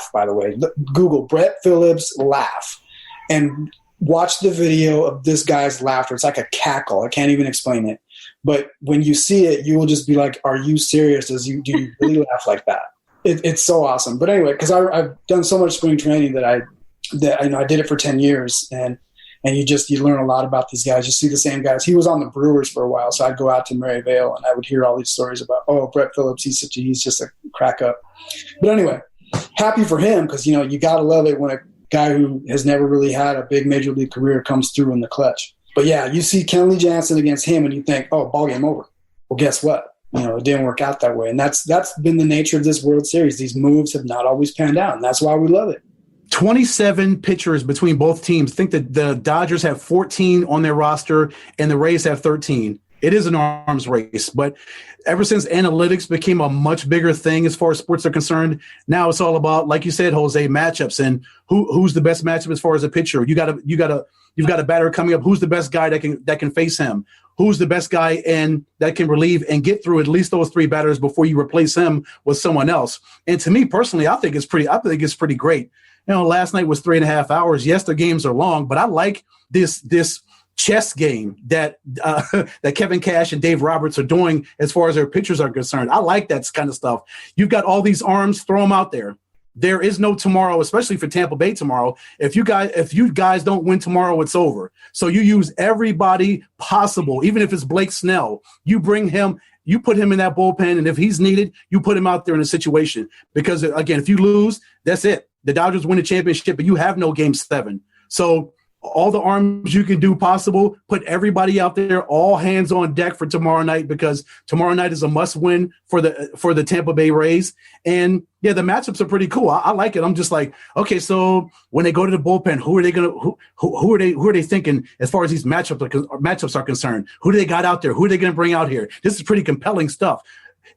laugh, by the way. Google Brett Phillips laugh and watch the video of this guy's laughter. It's like a cackle. I can't even explain it. But when you see it, you will just be like, are you serious? Do you really laugh like that? It's so awesome. But anyway, because I've done so much spring training that I did it for 10 years, and you learn a lot about these guys. You see the same guys. He was on the Brewers for a while, so I'd go out to Maryvale and I would hear all these stories about, Brett Phillips, he's just a crack up. But anyway, happy for him, because you got to love it when a guy who has never really had a big major league career comes through in the clutch. But yeah, you see Kenley Jansen against him and you think, ball game over. Well, guess what? It didn't work out that way. And that's been the nature of this World Series. These moves have not always panned out, and that's why we love it. 27 pitchers between both teams. I think that the Dodgers have 14 on their roster and the Rays have 13. It is an arms race, but ever since analytics became a much bigger thing as far as sports are concerned, now it's all about, like you said, Jose, matchups and who's the best matchup as far as a pitcher. You've got a batter coming up. Who's the best guy that can face him? Who's the best guy that can relieve and get through at least those three batters before you replace him with someone else? And to me personally, I think it's pretty great. Last night was 3.5 hours. Yes, the games are long, but I like this chess game that Kevin Cash and Dave Roberts are doing as far as their pitchers are concerned. I like that kind of stuff. You've got all these arms, throw them out there. There is no tomorrow, especially for Tampa Bay tomorrow. If you guys don't win tomorrow, it's over. So you use everybody possible, even if it's Blake Snell. You bring him, you put him in that bullpen, and if he's needed, you put him out there in a situation. Because, again, if you lose, that's it. The Dodgers win the championship, but you have no Game 7. So all the arms you can do possible, put everybody out there, all hands on deck for tomorrow night, because tomorrow night is a must win for the Tampa Bay Rays. And yeah, the matchups are pretty cool. I like it. I'm just like, okay, so when they go to the bullpen, who are they thinking as far as these matchups are concerned? Who do they got out there? Who are they going to bring out here? This is pretty compelling stuff.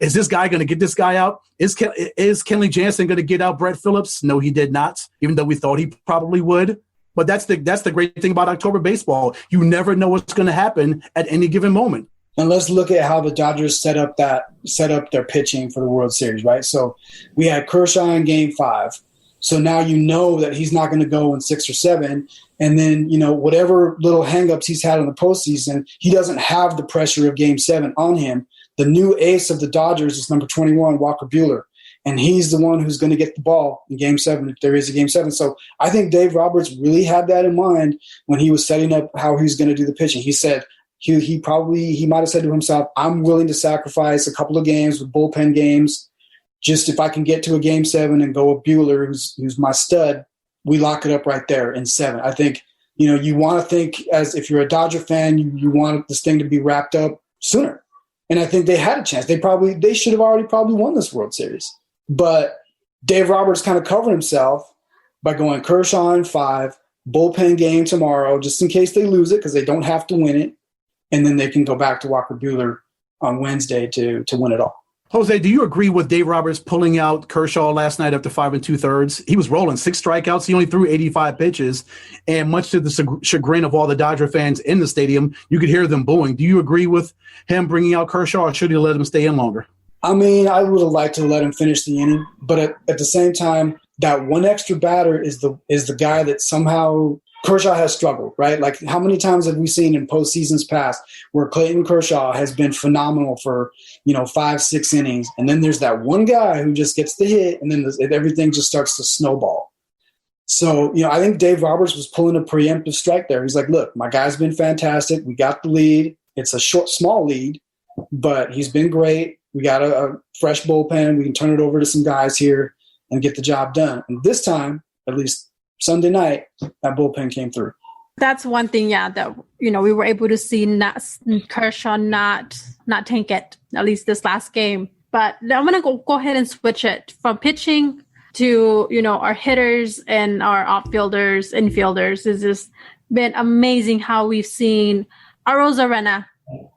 Is this guy going to get this guy out? Is Kenley Jansen going to get out Brett Phillips? No, he did not, even though we thought he probably would. But that's the great thing about October baseball. You never know what's going to happen at any given moment. And let's look at how the Dodgers set up their pitching for the World Series, right? So we had Kershaw in Game 5. So now you know that he's not going to go in 6 or 7. And then, whatever little hangups he's had in the postseason, he doesn't have the pressure of Game 7 on him. The new ace of the Dodgers is number 21, Walker Buehler. And he's the one who's going to get the ball in Game 7 if there is a Game 7. So I think Dave Roberts really had that in mind when he was setting up how he's going to do the pitching. He said he might have said to himself, I'm willing to sacrifice a couple of games with bullpen games. Just if I can get to a Game 7 and go with Buehler, who's my stud, we lock it up right there in 7. I think, you want to think, as if you're a Dodger fan, you want this thing to be wrapped up sooner. And I think they had a chance. They should have already probably won this World Series. But Dave Roberts kind of covered himself by going Kershaw in 5, bullpen game tomorrow, just in case they lose it, because they don't have to win it. And then they can go back to Walker Buehler on Wednesday to win it all. Jose, do you agree with Dave Roberts pulling out Kershaw last night after 5 2/3? He was rolling 6 strikeouts. He only threw 85 pitches. And much to the chagrin of all the Dodger fans in the stadium, you could hear them booing. Do you agree with him bringing out Kershaw, or should he let him stay in longer? I mean, I would have liked to let him finish the inning, but at the same time, that one extra batter is the guy that somehow Kershaw has struggled, right? Like, how many times have we seen in postseasons past where Clayton Kershaw has been phenomenal for 5-6 innings, and then there's that one guy who just gets the hit, and then everything just starts to snowball. So, I think Dave Roberts was pulling a preemptive strike there. He's like, look, my guy's been fantastic. We got the lead. It's a small lead, but he's been great. We got a fresh bullpen. We can turn it over to some guys here and get the job done. And this time, at least Sunday night, that bullpen came through. That's one thing, that we were able to see Kershaw not tank it, at least this last game. But I'm gonna go ahead and switch it from pitching to our hitters and our outfielders, infielders. It's just been amazing how we've seen Arozarena.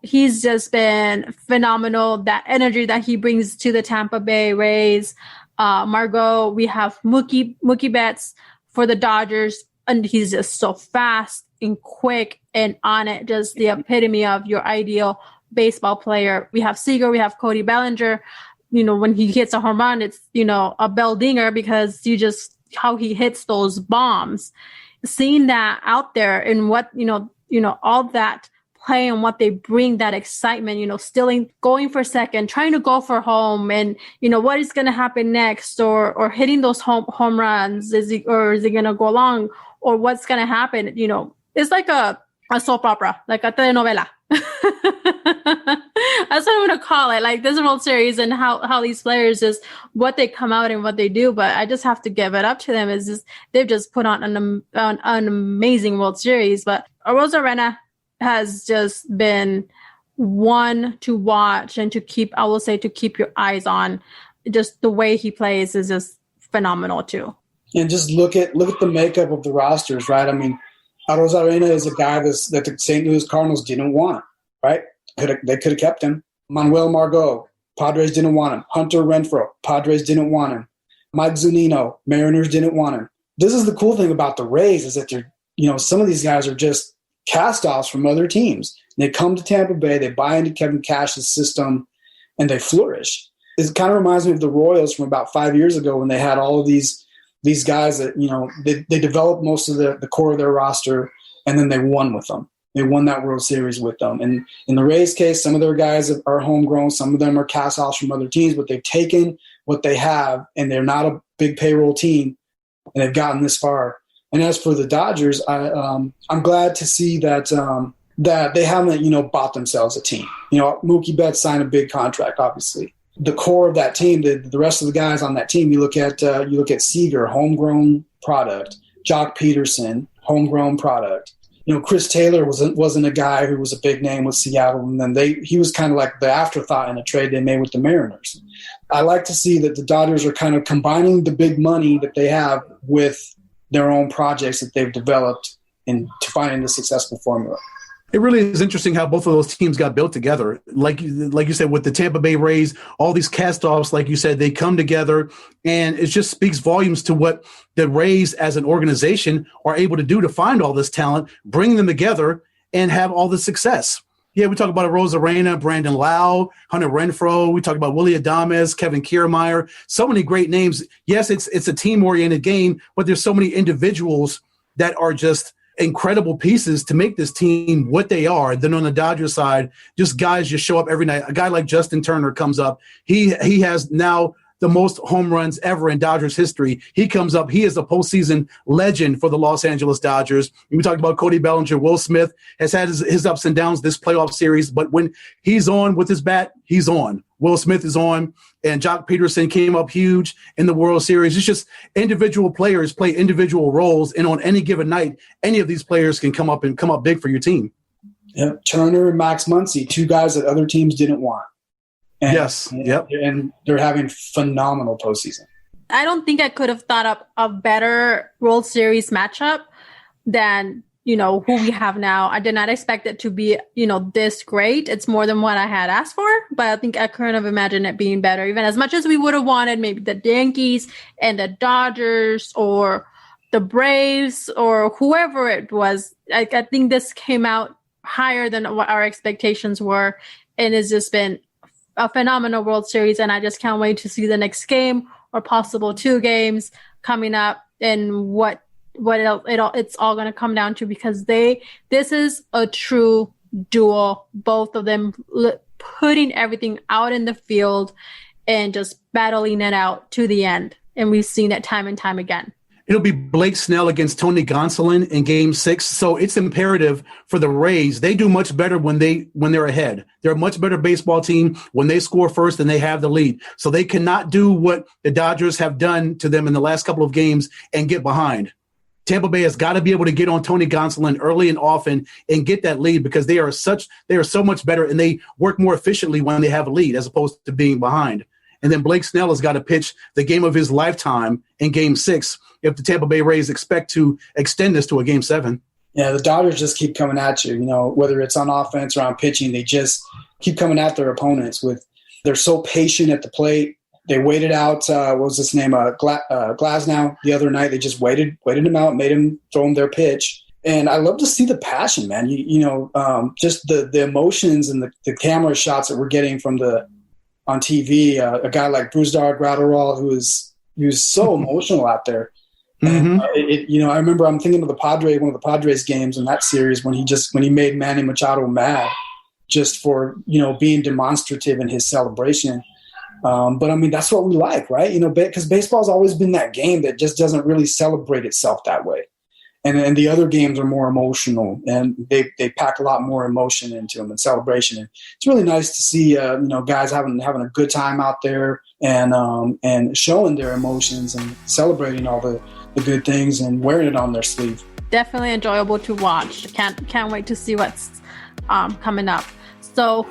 He's just been phenomenal. That energy that he brings to the Tampa Bay Rays. Margot, we have Mookie Betts for the Dodgers, and he's just so fast and quick and on it. Just the epitome of your ideal baseball player. We have Seager, we have Cody Bellinger. when he hits a home run, it's, a bell dinger because how he hits those bombs. Seeing that out there and what, all that play and what they bring, that excitement, stealing, going for second, trying to go for home, and, what is going to happen next, or hitting those home runs. Is he going to go long, or what's going to happen? It's like a soap opera, like a telenovela. That's what I'm going to call it. Like this World Series and how these players just what they come out and what they do. But I just have to give it up to them. They've just put on an amazing World Series. But Arozarena has just been one to watch and to keep your eyes on. Just the way he plays is just phenomenal too. And just look at the makeup of the rosters, right? I mean, Arozarena is a guy that the St. Louis Cardinals didn't want, right? They could have kept him. Manuel Margot, Padres didn't want him. Hunter Renfroe, Padres didn't want him. Mike Zunino, Mariners didn't want him. This is the cool thing about the Rays is that they're, some of these guys are just cast-offs from other teams. They come to Tampa Bay, they buy into Kevin Cash's system, and they flourish. It kind of reminds me of the Royals from about 5 years ago when they had all of these guys that, they developed most of the core of their roster, and then they won with them. They won that World Series with them. And in the Rays case, some of their guys are homegrown. Some of them are cast-offs from other teams, but they've taken what they have, and they're not a big payroll team, and they've gotten this far. And as for the Dodgers, I'm glad to see that that they haven't, bought themselves a team. Mookie Betts signed a big contract, obviously. The core of that team, the rest of the guys on that team, you look at Seager, homegrown product. Jock Peterson, homegrown product. Chris Taylor wasn't a guy who was a big name with Seattle, and then he was kind of like the afterthought in a trade they made with the Mariners. I like to see that the Dodgers are kind of combining the big money that they have with their own projects that they've developed to finding the successful formula. It really is interesting how both of those teams got built together. Like you said, with the Tampa Bay Rays, all these cast-offs, like you said, they come together, and it just speaks volumes to what the Rays as an organization are able to do to find all this talent, bring them together, and have all this success. Yeah, we talk about Arozarena, Brandon Lau, Hunter Renfroe. We talk about Willy Adames, Kevin Kiermaier. So many great names. Yes, it's a team-oriented game, but there's so many individuals that are just incredible pieces to make this team what they are. Then on the Dodgers side, just guys just show up every night. A guy like Justin Turner comes up. He has now the most home runs ever in Dodgers history. He comes up. He is a postseason legend for the Los Angeles Dodgers. And we talked about Cody Bellinger. Will Smith has had his ups and downs this playoff series, but when he's on with his bat, he's on. Will Smith is on, and Jock Peterson came up huge in the World Series. It's just individual players play individual roles, and on any given night, any of these players can come up big for your team. Yeah, Turner and Max Muncy, two guys that other teams didn't want. Yes. Yep. And they're having phenomenal postseason. I don't think I could have thought up a better World Series matchup than, who we have now. I did not expect it to be, this great. It's more than what I had asked for, but I think I couldn't have imagined it being better, even as much as we would have wanted maybe the Yankees and the Dodgers or the Braves or whoever it was. I think this came out higher than what our expectations were, and it's just been a phenomenal World Series, and I just can't wait to see the next game or possible two games coming up and what it's all going to come down to, because this is a true duel, both of them putting everything out in the field and just battling it out to the end, and we've seen it time and time again. It'll be Blake Snell against Tony Gonsolin in Game 6. So it's imperative for the Rays. They do much better when they're ahead. They're a much better baseball team when they score first and they have the lead. So they cannot do what the Dodgers have done to them in the last couple of games and get behind. Tampa Bay has got to be able to get on Tony Gonsolin early and often and get that lead, because they are so much better, and they work more efficiently when they have a lead as opposed to being behind. And then Blake Snell has got to pitch the game of his lifetime in Game 6 if the Tampa Bay Rays expect to extend this to a Game 7. Yeah, the Dodgers just keep coming at you. Whether it's on offense or on pitching, they just keep coming at their opponents. They're so patient at the plate. They waited out, what was his name, Glasnow the other night. They just waited him out, made him throw him their pitch. And I love to see the passion, man. Just the emotions and the camera shots that we're getting from the on TV, a guy like Brusdar Graterol, who's so emotional out there. And I remember I'm thinking of one of the Padres games in that series when he made Manny Machado mad just for, being demonstrative in his celebration. But I mean, that's what we like, right? Because baseball's always been that game that just doesn't really celebrate itself that way. And the other games are more emotional, and they pack a lot more emotion into them and celebration. And it's really nice to see, guys having a good time out there and showing their emotions and celebrating all the good things and wearing it on their sleeve. Definitely enjoyable to watch. Can't wait to see what's coming up. So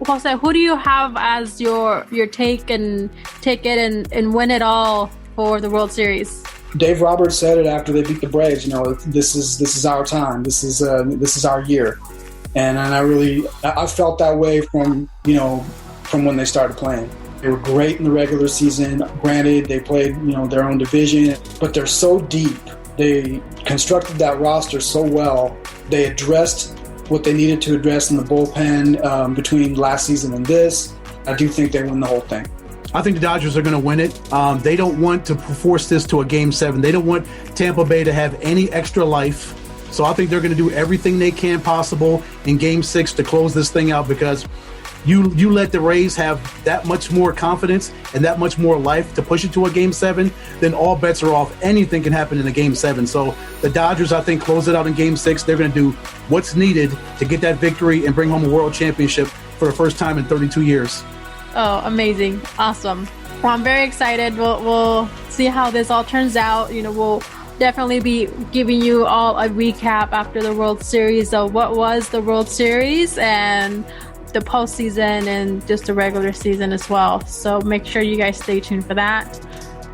Jose, who do you have as your take and ticket and win it all for the World Series? Dave Roberts said it after they beat the Braves. This is our time. This is our year, and I felt that way from when they started playing. They were great in the regular season. Granted, they played their own division, but they're so deep. They constructed that roster so well. They addressed what they needed to address in the bullpen between last season and this. I do think they win the whole thing. I think the Dodgers are going to win it. They don't want to force this to a Game 7. They don't want Tampa Bay to have any extra life. So I think they're going to do everything they can possible in Game 6 to close this thing out, because you let the Rays have that much more confidence and that much more life to push it to a Game 7, then all bets are off. Anything can happen in a Game 7. So the Dodgers, I think, close it out in Game 6. They're going to do what's needed to get that victory and bring home a world championship for the first time in 32 years. Oh, amazing. Awesome. Well, I'm very excited. We'll see how this all turns out. We'll definitely be giving you all a recap after the World Series of what was the World Series and the postseason and just the regular season as well. So make sure you guys stay tuned for that.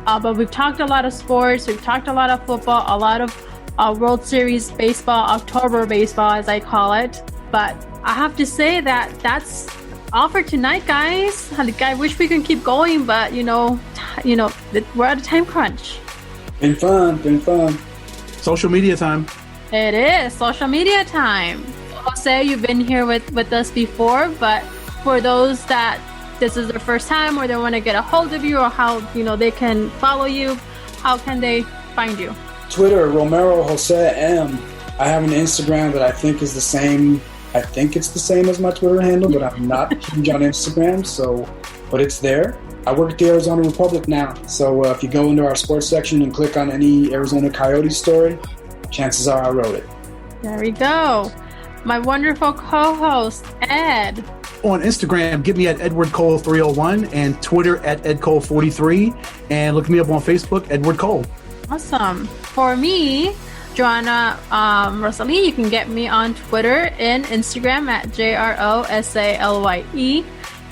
But we've talked a lot of sports. We've talked a lot of football, a lot of World Series baseball, October baseball, as I call it. But I have to say that's all for tonight, guys. I wish we could keep going, but we're at a time crunch. Been fun. Social media time. It is social media time. Jose, you've been here with us before, but for those that this is their first time or they want to get a hold of you, or how they can follow you, how can they find you? Twitter, Romero Jose M. I have an Instagram that I think is the same. I think it's the same as my Twitter handle, but I'm not huge on Instagram, but it's there. I work at the Arizona Republic now, so if you go into our sports section and click on any Arizona Coyotes story, chances are I wrote it. There we go. My wonderful co-host, Ed. On Instagram, get me at Edward Cole 301 and Twitter at EdCole43, and look me up on Facebook, Edward Cole. Awesome. For me, Joanna Rosalie, you can get me on Twitter and Instagram at JROSALYE.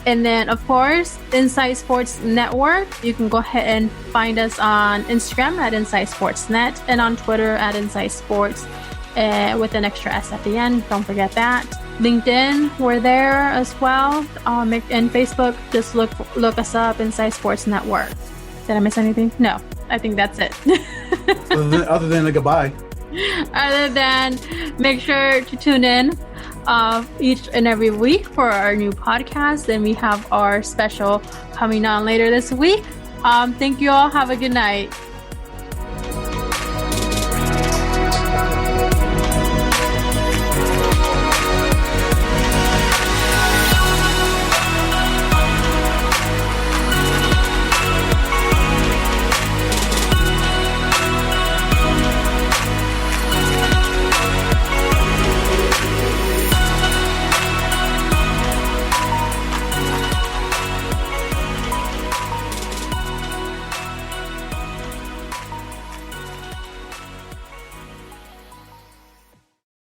And then, of course, Inside Sports Network. You can go ahead and find us on Instagram at Inside Sports Net and on Twitter at Inside Sports with an extra S at the end. Don't forget that. LinkedIn, we're there as well. And Facebook, just look us up, Inside Sports Network. Did I miss anything? No, I think that's it. other than a goodbye. Other than make sure to tune in each and every week for our new podcast. And we have our special coming on later this week. Thank you all. Have a good night.